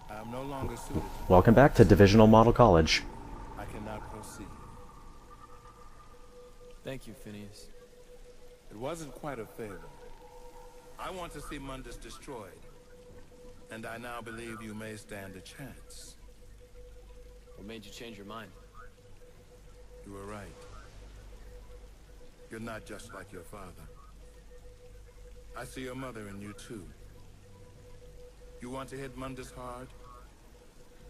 I am no longer suited to Welcome back to Divisional Model College. I cannot proceed. Thank you, Phineas. It wasn't quite a favor. I want to see Mundus destroyed. And I now believe you may stand a chance. What made you change your mind? You were right. You're not just like your father. I see your mother in you too. You want to hit Mundus hard?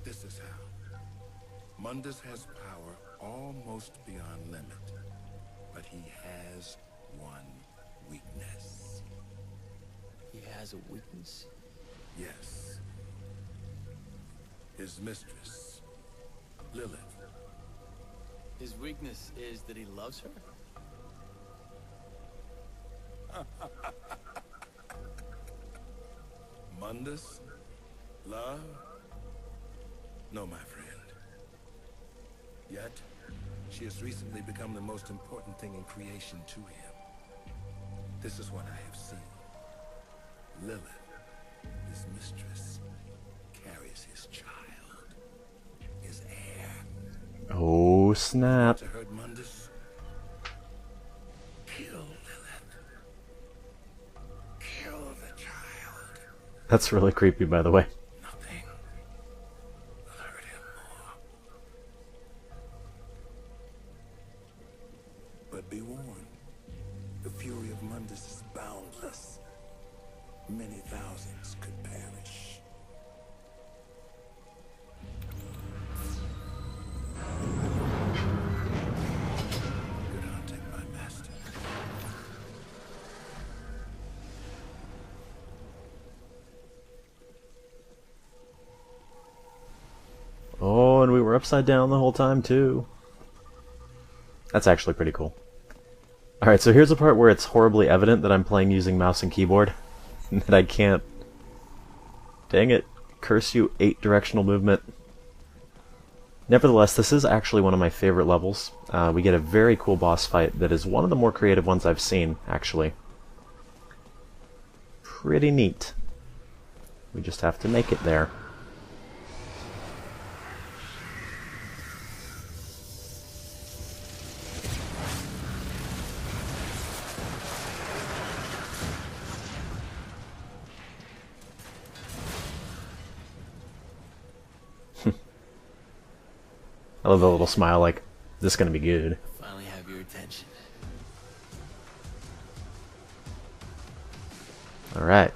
This is how. Mundus has power almost beyond limit. But he has one weakness. He has a weakness? Yes. His mistress, Lilith. His weakness is that he loves her? Mundus? Love? No, my friend. Yet, she has recently become the most important thing in creation to him. This is what I have seen. Lilith, his mistress, carries his child, his heir. Oh, snap. To hurt Mundus? Kill Lilith. Kill the child. That's really creepy, by the way. Nothing will hurt him more. But be warned, the fury of Mundus is boundless. Many thousands could perish. Good hunting, my master. Oh, and we were upside down the whole time, too. That's actually pretty cool. Alright, so here's a part where it's horribly evident that I'm playing using mouse and keyboard. And that I can't... Dang it. Curse you, 8 directional movement. Nevertheless, this is actually one of my favorite levels. We get a very cool boss fight that is one of the more creative ones I've seen, actually. Pretty neat. We just have to make it there. I love the little smile like, this is gonna be good. Finally have your attention. Alright.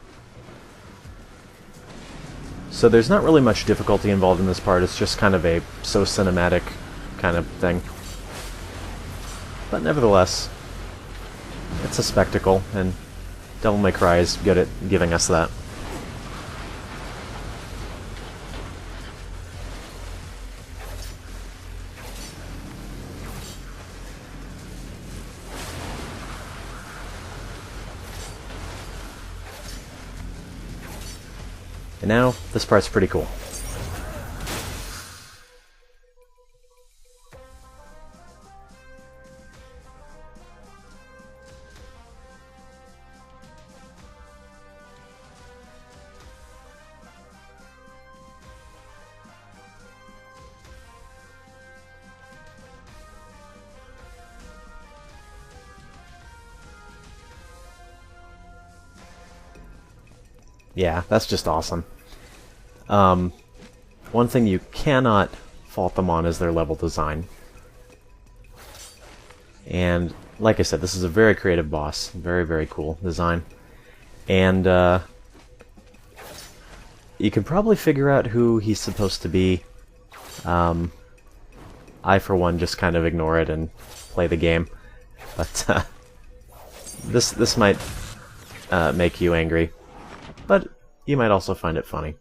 So there's not really much difficulty involved in this part, it's just kind of a so cinematic kind of thing. But nevertheless, it's a spectacle, and Devil May Cry is good at giving us that. And now, this part's pretty cool. Yeah, that's just awesome. One thing you cannot fault them on is their level design. And, like I said, this is a very creative boss. Very, very cool design. And, you can probably figure out who he's supposed to be. I, for one, just kind of ignore it and play the game. But, this might make you angry. But you might also find it funny.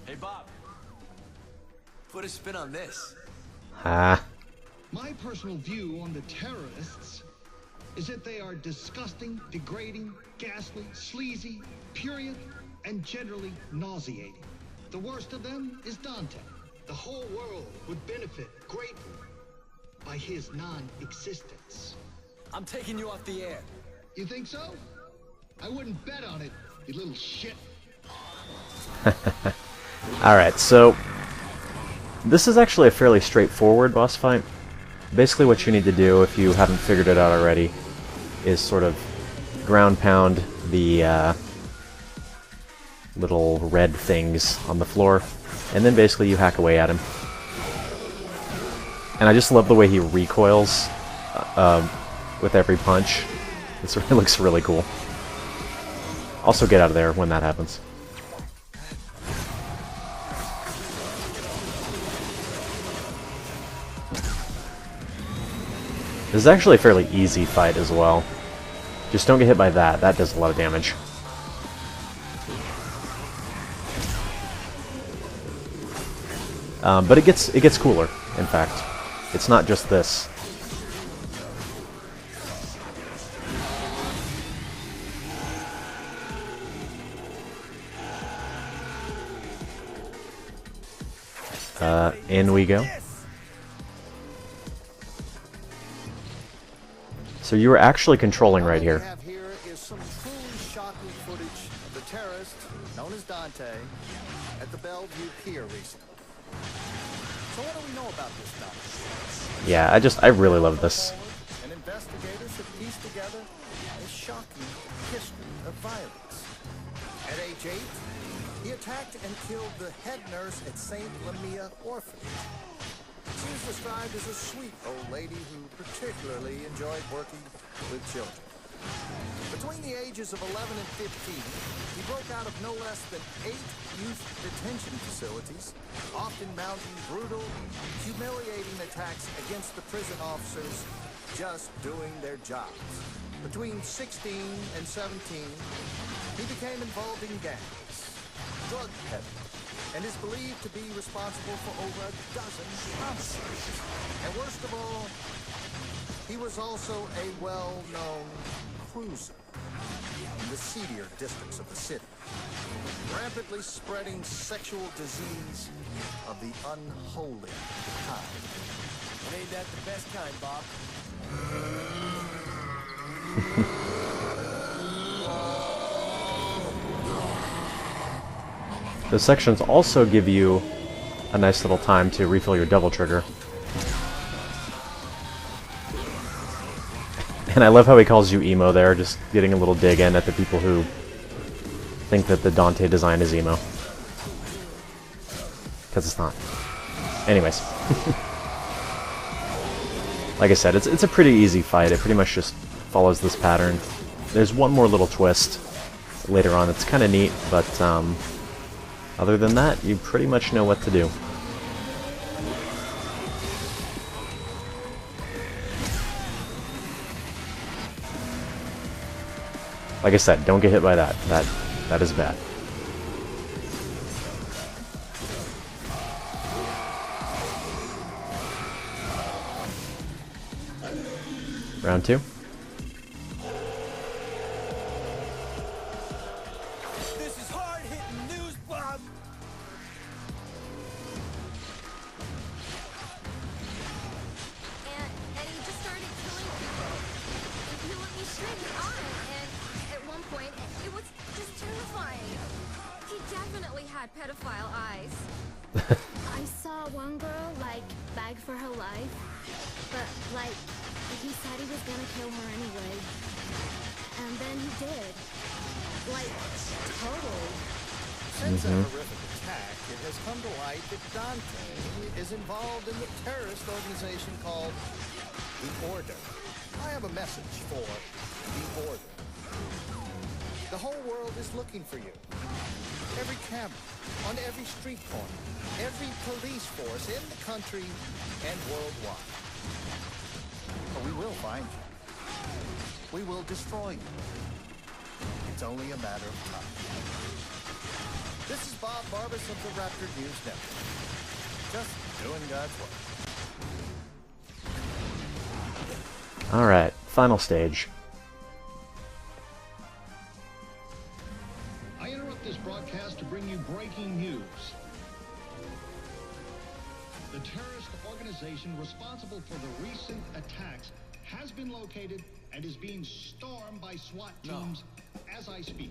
Hey, Bob. Put a spin on this. Ah. My personal view on the terrorists is that they are disgusting, degrading, ghastly, sleazy, purient, and generally nauseating. The worst of them is Dante. The whole world would benefit greatly by his non-existence. I'm taking you off the air. You think so? I wouldn't bet on it, you little shit. Alright, so this is actually a fairly straightforward boss fight. Basically what you need to do, if you haven't figured it out already, is sort of ground pound the little red things on the floor, and then basically you hack away at him. And I just love the way he recoils with every punch. It looks really cool. Also get out of there when that happens. This is actually a fairly easy fight as well. Just don't get hit by that. That does a lot of damage. But it gets cooler, in fact. It's not just this. In we go. So you were actually controlling right here. What we have here is some truly shocking footage of the terrorist, known as Dante, at the Bellevue Pier recently. So what do we know about this Dante? Yeah, I really love this. And investigators have pieced together a shocking history of violence. At age 8, he attacked and killed the head nurse at St. Lamia Orphanage. She was described as a sweet old lady who particularly enjoyed working with children. Between the ages of 11 and 15, he broke out of no less than 8 youth detention facilities, often mounting brutal, humiliating attacks against the prison officers just doing their jobs. Between 16 and 17, he became involved in gangs, drug peddling, and is believed to be responsible for over a dozen homicides. And worst of all, he was also a well-known cruiser in the seedier districts of the city, rampantly spreading sexual disease of the unholy kind. And ain't that the best kind, Bob? Those sections also give you a nice little time to refill your double trigger. And I love how he calls you emo there, just getting a little dig in at the people who think that the Dante design is emo. Because it's not. Anyways. Like I said, it's a pretty easy fight. It pretty much just follows this pattern. There's one more little twist later on that's kind of neat, but other than that, you pretty much know what to do. Like I said, don't get hit by that. That is bad. Round 2. This is hard-hitting news, Bob! And he just started killing people. He let me string it on, and at one point, it was just terrifying. He definitely had pedophile eyes. I saw one girl, like, beg for her life, but, like, he said he was gonna kill her anyway. And then he did. Like, totally. Since that horrific attack, it has come to light that Dante is involved in the terrorist organization called The Order. I have a message for The Order. The whole world is looking for you. Every camera, on every street corner, every police force in the country and worldwide. But we will find you. We will destroy you. It's only a matter of time. This is Bob Barbas of the Raptor News Network. Just doing God's work. Alright, final stage. I interrupt this broadcast to bring you breaking news. The terrorist organization responsible for the recent attacks has been located and is being stormed by SWAT teams as I speak.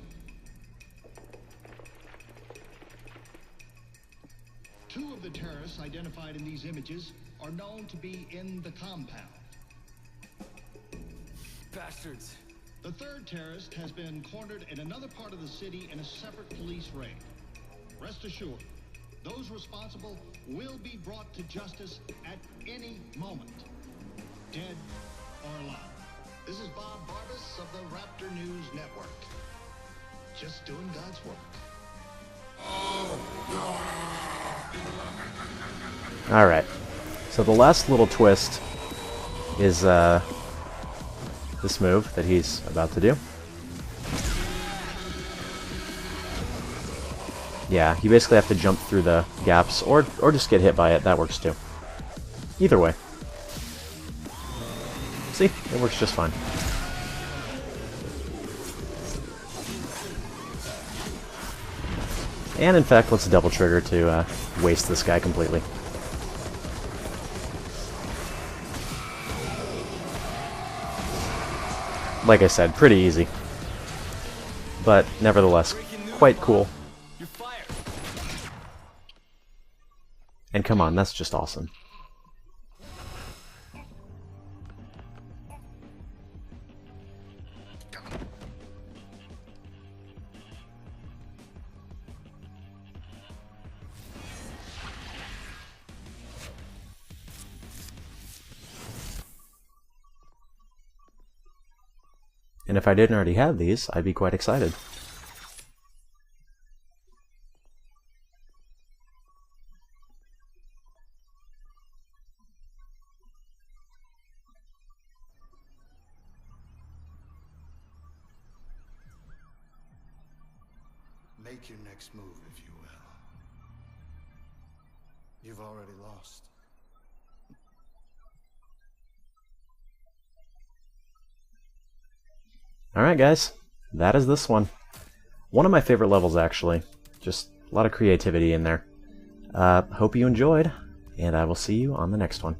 2 of the terrorists identified in these images are known to be in the compound. Bastards. The 3rd terrorist has been cornered in another part of the city in a separate police raid. Rest assured, those responsible will be brought to justice at any moment, dead or alive. This is Bob Barbas of the Raptor News Network. Just doing God's work. Alright, so the last little twist is this move that he's about to do. Yeah, you basically have to jump through the gaps, or just get hit by it. That works too. Either way. See? It works just fine. And in fact, let's double trigger to waste this guy completely. Like I said, pretty easy. But nevertheless, quite cool. You're fired. And come on, that's just awesome. And if I didn't already have these, I'd be quite excited. Make your next move, if you will. You've already lost. Alright guys, that is this one. One of my favorite levels actually. Just a lot of creativity in there. Hope you enjoyed, and I will see you on the next one.